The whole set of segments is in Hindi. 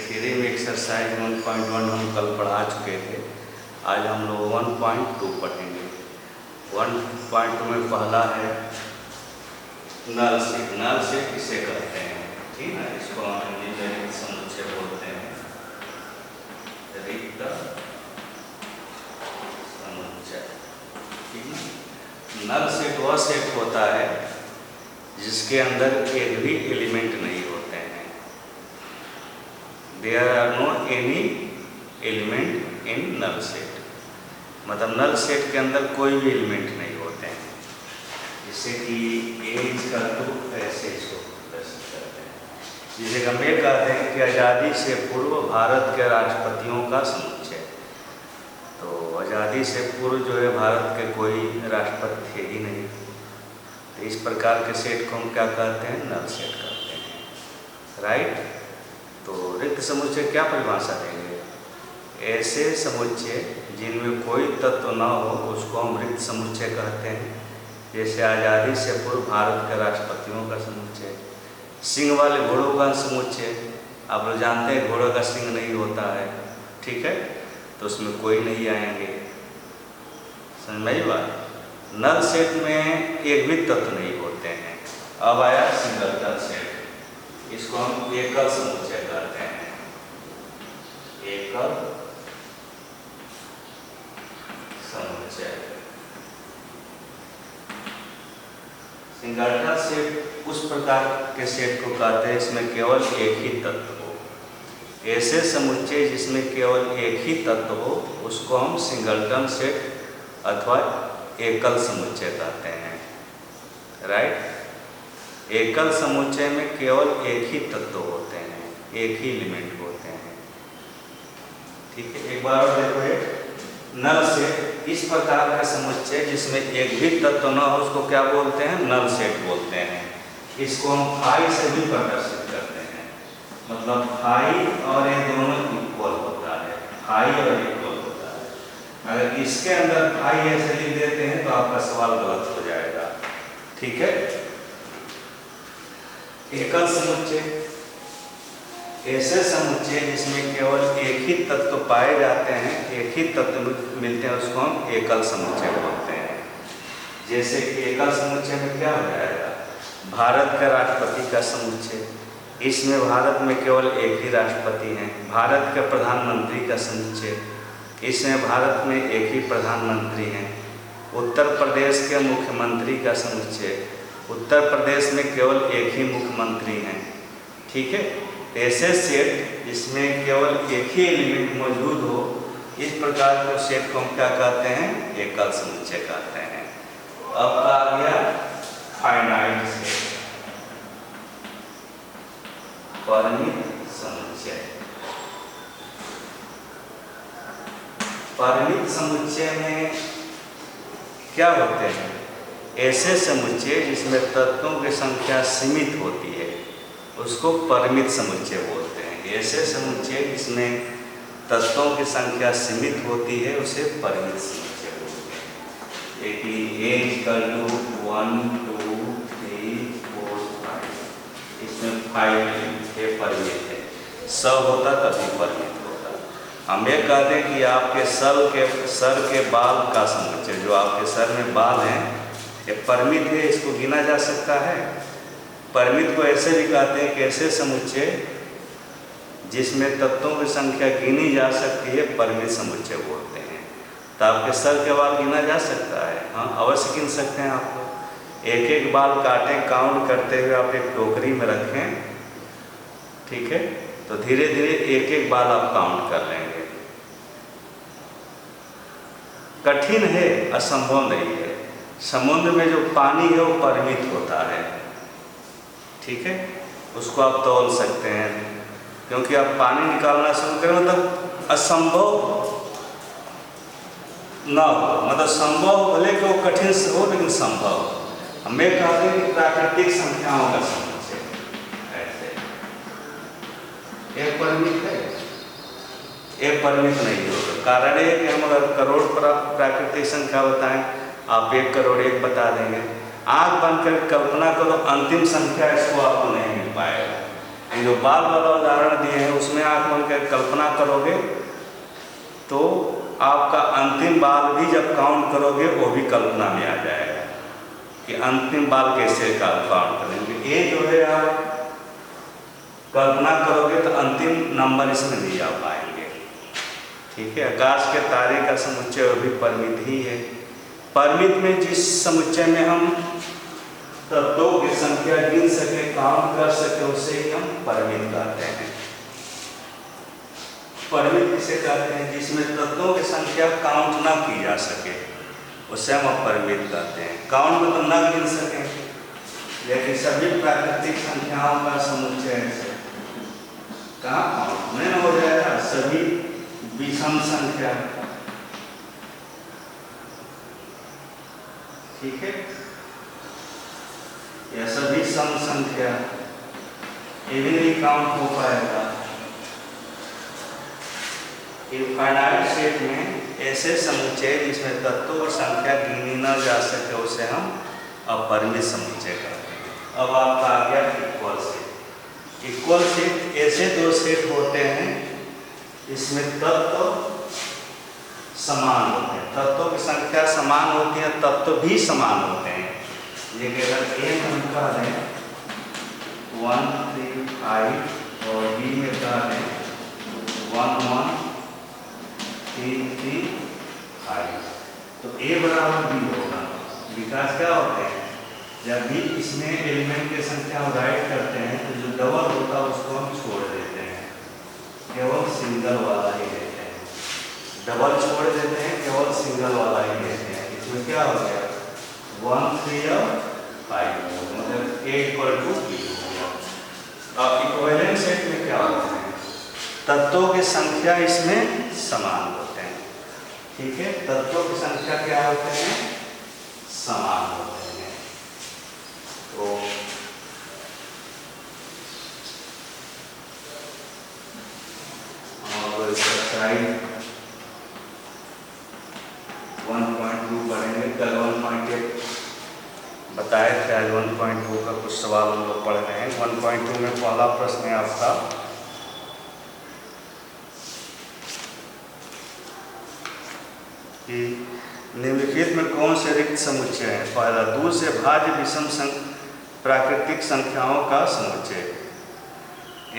थ्योरम एक्सरसाइज 1.1 हम कल पढ़ा चुके थे। आज हम लोग 1.2 पढ़ेंगे। 1.2 में पहला है नल सेट। नल सेट किसे कहते हैं, ठीक है। इसको हम हिंदी में रिक्त समुच्चय बोलते हैं। रिक्त समुच्चय, ठीक है। नल सेट वह सेट होता है जिसके अंदर एक भी एलिमेंट नहीं होते हैं। There are no any element in null set, मतलब नल सेट के अंदर कोई भी एलिमेंट नहीं होते हैं। जैसे कि ऐसे इसको प्रदर्शित करते हैं। जिसे हम ये कहते हैं कि आज़ादी से पूर्व भारत के राष्ट्रपतियों का समुच्चय। तो आज़ादी से पूर्व जो है भारत के कोई राष्ट्रपति थे ही नहीं। तो इस प्रकार के सेट को हम क्या कहते हैं, नल सेट कहते हैं, राइट। तो रिक्त समुच्चय क्या परिभाषा देंगे, ऐसे समुच्चय जिनमें कोई तत्व न हो उसको हम रिक्त समुच्चय कहते हैं। जैसे आज़ादी से पूर्व भारत के राष्ट्रपतियों का समुच्चय, सिंह वाले घोड़ों का समुच्चय। आप लोग जानते हैं घोड़ों का सिंह नहीं होता है, ठीक है, तो उसमें कोई नहीं आएंगे, समझ में आई बात। नल सेट में एक भी तत्व नहीं होते हैं। अब आया सिंगल सेट, इसको हम एकल समुच्चय कहते हैं। एकल समुच्चय। सिंगल सेट उस प्रकार के सेट को कहते हैं इसमें केवल एक ही तत्व हो। ऐसे समुच्चय जिसमें केवल एक ही तत्व हो उसको हम सिंगलटन सेट अथवा एकल समुच्चय कहते हैं, राइट। एकल समुच्चय में केवल एक ही तत्व होते हैं, एक ही एलिमेंट होते हैं, ठीक है। एक बार और देखो, नल सेट इस प्रकार का समुच्चय जिसमें एक भी तत्व न हो उसको क्या बोलते हैं, नल सेट बोलते हैं। इसको हम फाई से भी प्रदर्शित करते हैं, मतलब फाई और ये दोनों इक्वल होता है, फाई और इक्वल होता है। अगर इसके अंदर फाई ऐसे लिख देते हैं तो आपका सवाल गलत हो जाएगा, ठीक है। एकल समुच्चय ऐसे समुच्चय जिसमें केवल एक ही तत्व पाए जाते हैं, एक ही तत्व मिलते हैं, उसको हम एकल समुच्चय बोलते हैं। जैसे कि एकल समुच्चय में क्या हो जाएगा, भारत का राष्ट्रपति का समुच्चय, इसमें भारत में केवल एक ही राष्ट्रपति हैं। भारत के प्रधानमंत्री का समुच्चय, इसमें भारत में एक ही प्रधानमंत्री हैं। उत्तर प्रदेश के मुख्यमंत्री का समुच्चय, उत्तर प्रदेश में केवल एक ही मुख्यमंत्री हैं, ठीक है। ऐसे सेट जिसमें केवल एक ही एलिमेंट मौजूद हो, इस प्रकार के सेट को हम क्या कहते हैं, एकल समुच्चय कहते हैं। अब आ गया फाइनाइट सेट, परिमित समुच्चय। परिमित समुच्चय में क्या होते हैं, ऐसे समुच्चय जिसमें तत्वों की संख्या सीमित होती है उसको परिमित समुच्चय बोलते हैं। ऐसे समुच्चय जिसमें तत्वों की संख्या सीमित होती है उसे परिमित समुच्चय बोलते हैं। एक ही A = 1 2 3 4 5, इसमें 5 परिमित है। 100 होता तभी परिमित होता। हम ये कहते हैं कि आपके सर के बाल का समुच्चय, जो आपके सर में बाल हैं ये परिमित है, इसको गिना जा सकता है। परिमित को ऐसे भी कहते हैं कि ऐसे समुच्चय जिसमें तत्वों की संख्या गिनी जा सकती है परिमित समुच्चय बोलते हैं। तो आपके सर के बाल गिना जा सकता है, हाँ अवश्य गिन सकते हैं। आपको एक एक बाल काटें, काउंट करते हुए आप एक टोकरी में रखें, ठीक है, तो धीरे धीरे एक एक बाल आप काउंट कर लेंगे। कठिन है, असंभव नहीं है। समुद्र में जो पानी है वो परिमित होता है, ठीक है, उसको आप तौल सकते हैं। क्योंकि आप पानी निकालना शुरू करें मतलब असंभव ना हो, मतलब संभव भले कि वो कठिन से हो लेकिन संभव। हमें कहते हैं कि प्राकृतिक संख्याओं का समुच्चय ऐसे एक परिमित है, एक परिमित नहीं होगा। कारण है कि हम अगर करोड़ प्राकृतिक संख्या बताएं, आप 1 करोड़ 1 बता देंगे। आँख बंद कर कल्पना करो अंतिम संख्या, इसको आपको नहीं मिल पाएगा। ये जो बाल वाला उदाहरण दिए हैं उसमें आप उनके कल्पना करोगे तो आपका अंतिम बाल भी जब काउंट करोगे वो भी कल्पना में आ जाएगा कि अंतिम बाल कैसे काउंट करेंगे। ये जो है आप कल्पना करोगे तो अंतिम नंबर इसमें नहीं आ पाएंगे। ठीक है, आकाश के तारे का समुच्चय भी परिमित ही है। परिमित में जिस समुच्चय में हम तत्वों की संख्या गिन सके, काउंट कर सके, उसे ही हम परिमित कहते हैं। परिमित किसे कहते हैं? जिसमें तत्वों की संख्या काउंट ना की जा सके उसे हम परिमित कहते हैं। काउंट में तो न गिन सके, लेकिन सभी प्राकृतिक संख्याओं का समुच्चय कहाँ काउंट में हो जाएगा? सभी विषम संख्या। ठीक है, या सभी सम संख्या, ये भी नहीं काउंट हो पाएगा। इनफाइनाइट सेट में ऐसे समुच्चय जिसमें तत्वों की संख्या गिनी न जा सके उसे हम अपरिमित समुच्चय कहते हैं। अब आपका आ गया इक्वल सेट। इक्वल सेट ऐसे दो सेट होते हैं इसमें तत्व समान होते हैं। तत्वों की संख्या समान होती है, तत्व भी समान होते हैं। ये अगर ए में हम कह दें 1 3 5 और बी में कह दें 1 1 3 3 5, तो ए बराबर बी होगा। विकास क्या होते हैं? जब भी इसमें एलिमेंट की संख्या हम राइट करते हैं तो जो डबल होता है उसको हम छोड़ देते हैं, केवल सिंगल वाला ही लेते हैं। डबल छोड़ देते हैं, केवल सिंगल वाला ही लेते हैं। इसमें क्या हो गया? 1 3 और 5, मतलब A = B होगा। अब इक्विवेलेंट सेट में क्या होता है? तत्वों की संख्या इसमें समान होते हैं। ठीक है, तत्वों की संख्या क्या होते हैं? समान होते हैं। तो और साइड 1.2 पढ़ेंगे। कल 1.8 बताए थे, आज 1.2 का कुछ सवाल हम लोग पढ़ रहे हैं। 1.2 में पहला प्रश्न है आपका कि निम्नलिखित में कौन से रिक्त समुच्चय है? पहला, 2 से भाज्य विषम प्राकृतिक संख्याओं का समुच्चय।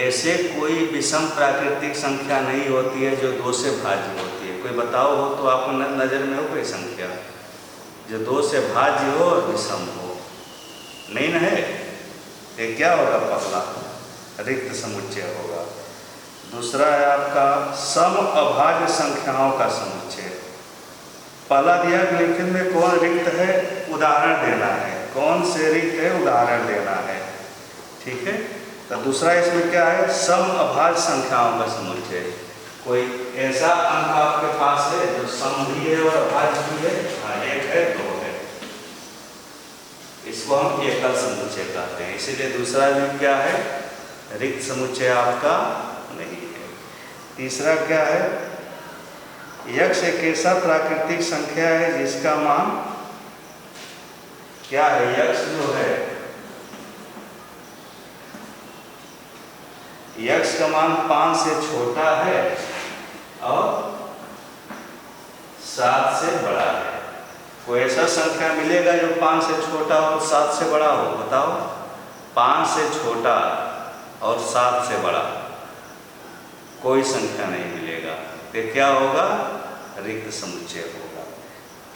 ऐसे कोई विषम प्राकृतिक संख्या नहीं होती है जो 2 से भाज्य होती है। कोई बताओ हो तो आपको नजर में हो कोई संख्या जो 2 से भाज्य हो और विषम हो? नहीं ना है। ये क्या होगा? पहला रिक्त समुच्चय होगा। दूसरा है आपका सम अभाज्य संख्याओं का समुच्चय। पहला दिया निम्नलिखित में कौन रिक्त है? उदाहरण देना है। कौन से रिक्त है? उदाहरण देना है। ठीक है, तो दूसरा इसमें क्या है? सम अभाज्य संख्याओं का समुच्चय। कोई ऐसा अंक आपके पास है जो सम भी है और अभाज्य भी है? हाँ, 1 है 2 है, इसको हम एकल समुच्चय कहते हैं। इसीलिए दूसरा में क्या है? रिक्त समुच्चय आपका नहीं है। तीसरा क्या है? यक्ष एक ऐसा प्राकृतिक संख्या है जिसका मान क्या है? यक्ष जो है, यक्ष का मान 5 से छोटा है और 7 से बड़ा है। कोई ऐसा संख्या मिलेगा जो 5 से छोटा और 7 से बड़ा हो? बताओ। 5 से छोटा और 7 से बड़ा कोई संख्या नहीं मिलेगा। तो क्या होगा? रिक्त समुच्चय होगा।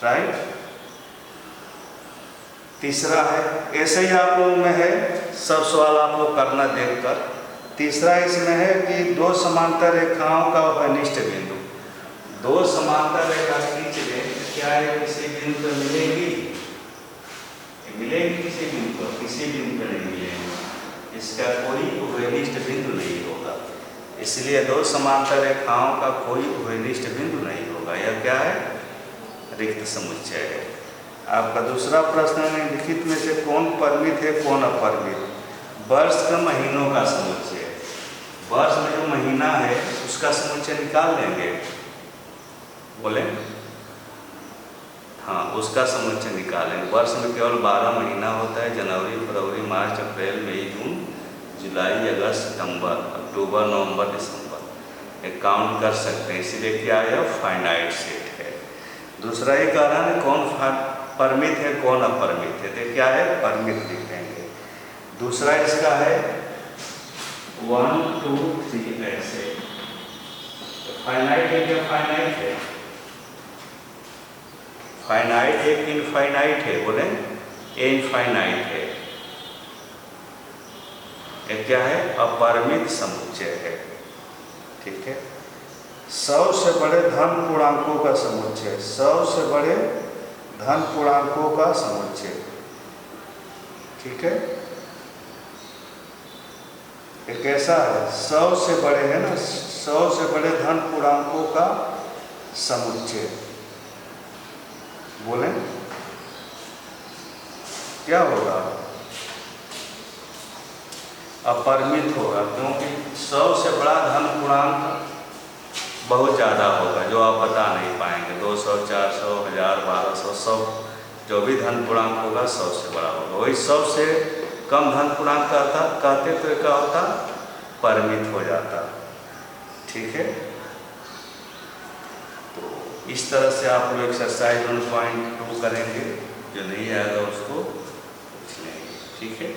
राइट। तीसरा है, ऐसे ही आप लोगों में है, सब सवाल आप लोग करना देखकर। तीसरा इसमें है कि 2 समांतर रेखाओं का घनिष्ठ बिंदु। 2 समांतर रेखा खींच लें, क्या है? किसी बिंदु पर मिलेगी? मिलेगी किसी बिंदु पर? किसी बिंदु पर नहीं मिलेगी। इसका कोई घनिष्ठ बिंदु नहीं होगा। इसलिए 2 समांतर रेखाओं का कोई घनिष्ठ बिंदु नहीं होगा। यह क्या है? रिक्त समुच्चय है। आपका दूसरा प्रश्न है निम्नलिखित में से कौन परिमित है, कौन अपरिमित? वर्ष का महीनों का समुच्चय। वर्ष में जो महीना है उसका समुच्चय निकाल लेंगे। बोले हाँ, उसका समुच्चय निकालेंगे। वर्ष में केवल 12 महीना होता है, जनवरी फरवरी मार्च अप्रैल मई जून जुलाई, अगस्त, सितंबर, अक्टूबर, नवंबर, दिसंबर, एक काउंट कर सकते हैं, इसीलिए क्या है, फाइनाइट सेट है। दूसरा ही कारण है कौन परिमित है कौन अपरिमित है, तो क्या है, परिमित लिखेंगे। दूसरा इसका है 1 2 3 ऐसे, फाइनाइट है क्या, फाइनाइट है, फाइनाइट एक इनफाइनाइट है, बोले इनफाइनाइट है, ये क्या है, अपरिमित समुच्चय है। ठीक है, 100 से बड़े धन पूर्णांकों का समुच्चय, 100 से बड़े धन पूर्णांकों का समुच्चय। ठीक है, एक ऐसा है 100 से बड़े है ना, 100 से बड़े धन पूर्णांकों का समुच्चय, बोले क्या होगा, अपरिमित होगा, क्योंकि 100 से बड़ा धन पूर्णांक बहुत ज़्यादा होगा जो आप बता नहीं पाएंगे, 200, 400, 1000, 1200, सब जो भी धन पूर्णांक होगा 100 से बड़ा होगा। वही 100 से कम धन पूर्णांक कहते तो क्या होता, परिमित हो जाता। ठीक है, तो इस तरह से आप लोग एक्सरसाइज 1.2 करेंगे, जो नहीं आएगा उसको पूछ लेंगे। ठीक है।